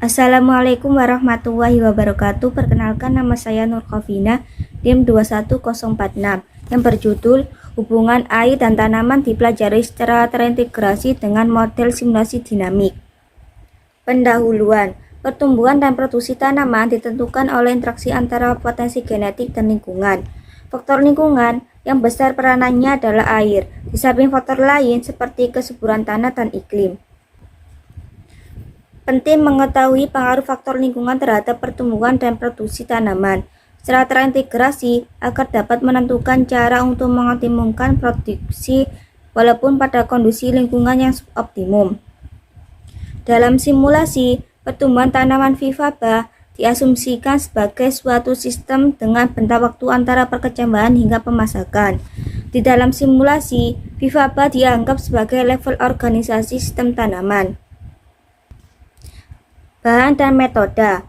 Assalamualaikum warahmatullahi wabarakatuh. Perkenalkan, nama saya Nurkofina, NIM 21046, yang berjudul Hubungan Air dan Tanaman dipelajari secara terintegrasi dengan model simulasi dinamik. Pendahuluan. Pertumbuhan dan produksi tanaman ditentukan oleh interaksi antara potensi genetik dan lingkungan. Faktor lingkungan yang besar peranannya adalah air, di samping faktor lain seperti kesuburan tanah dan iklim. Penting mengetahui pengaruh faktor lingkungan terhadap pertumbuhan dan produksi tanaman secara terintegrasi agar dapat menentukan cara untuk mengoptimalkan produksi walaupun pada kondisi lingkungan yang suboptimum. Dalam simulasi, pertumbuhan tanaman fivaba diasumsikan sebagai suatu sistem dengan bentang waktu antara perkecambahan hingga pemasakan. Di dalam simulasi, fivaba dianggap sebagai level organisasi sistem tanaman. Bahan dan metode.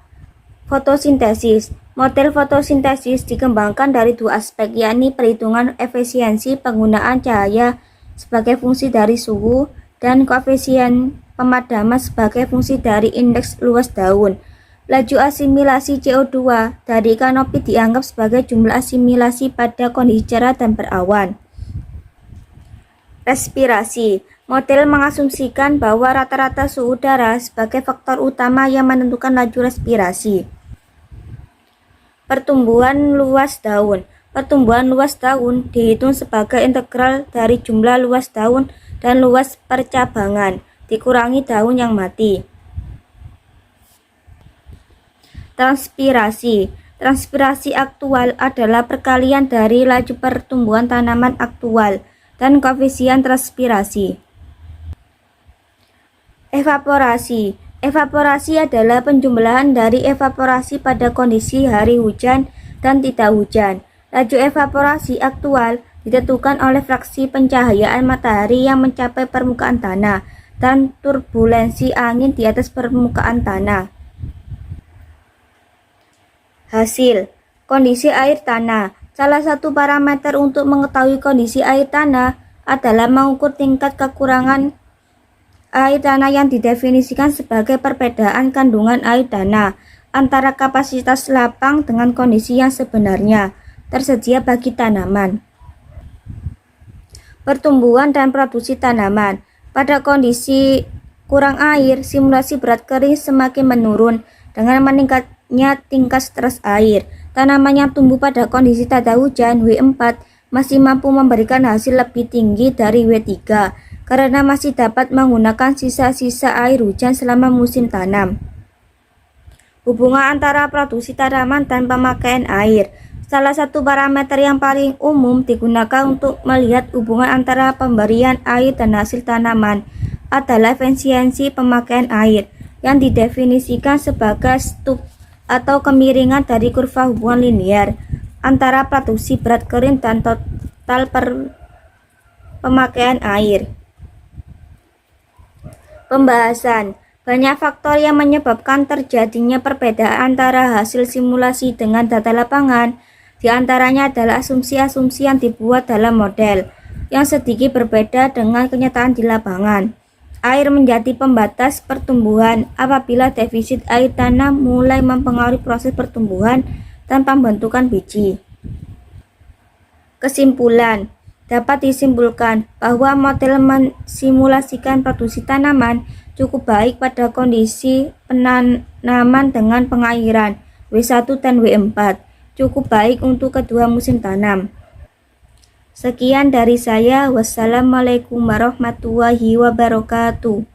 Fotosintesis. Model fotosintesis dikembangkan dari dua aspek, yakni perhitungan efisiensi penggunaan cahaya sebagai fungsi dari suhu dan koefisien pemadaman sebagai fungsi dari indeks luas daun. Laju asimilasi CO2 dari kanopi dianggap sebagai jumlah asimilasi pada kondisi cerah dan berawan. Respirasi. Model mengasumsikan bahwa rata-rata suhu udara sebagai faktor utama yang menentukan laju respirasi. Pertumbuhan luas daun. Pertumbuhan luas daun dihitung sebagai integral dari jumlah luas daun dan luas percabangan dikurangi daun yang mati. Transpirasi. Transpirasi aktual adalah perkalian dari laju pertumbuhan tanaman aktual dan koefisien transpirasi. Evaporasi. Evaporasi adalah penjumlahan dari evaporasi pada kondisi hari hujan dan tidak hujan. Laju evaporasi aktual ditentukan oleh fraksi pencahayaan matahari yang mencapai permukaan tanah dan turbulensi angin di atas permukaan tanah. Hasil. Kondisi air tanah. Salah satu parameter untuk mengetahui kondisi air tanah adalah mengukur tingkat kekurangan air tanah yang didefinisikan sebagai perbedaan kandungan air tanah antara kapasitas lapang dengan kondisi yang sebenarnya tersedia bagi tanaman. Pertumbuhan dan produksi tanaman. Pada kondisi kurang air, simulasi berat kering semakin menurun dengan meningkatnya tingkat stres air. Tanaman yang tumbuh pada kondisi tak ada hujan W4 masih mampu memberikan hasil lebih tinggi dari W3 karena masih dapat menggunakan sisa-sisa air hujan selama musim tanam. Hubungan antara produksi tanaman dan pemakaian air. Salah satu parameter yang paling umum digunakan untuk melihat hubungan antara pemberian air dan hasil tanaman adalah efisiensi pemakaian air yang didefinisikan sebagai stuk atau kemiringan dari kurva hubungan linear antara produksi berat kering dan total pemakaian air. Pembahasan. Banyak faktor yang menyebabkan terjadinya perbedaan antara hasil simulasi dengan data lapangan. Di antaranya adalah asumsi-asumsi yang dibuat dalam model, yang sedikit berbeda dengan kenyataan di lapangan. Air menjadi pembatas pertumbuhan apabila defisit air tanah mulai mempengaruhi proses pertumbuhan dan pembentukan biji. Kesimpulan. Dapat disimpulkan bahwa model mensimulasikan produksi tanaman cukup baik pada kondisi penanaman dengan pengairan W1 dan W4, cukup baik untuk kedua musim tanam. Sekian dari saya. Wassalamualaikum warahmatullahi wabarakatuh.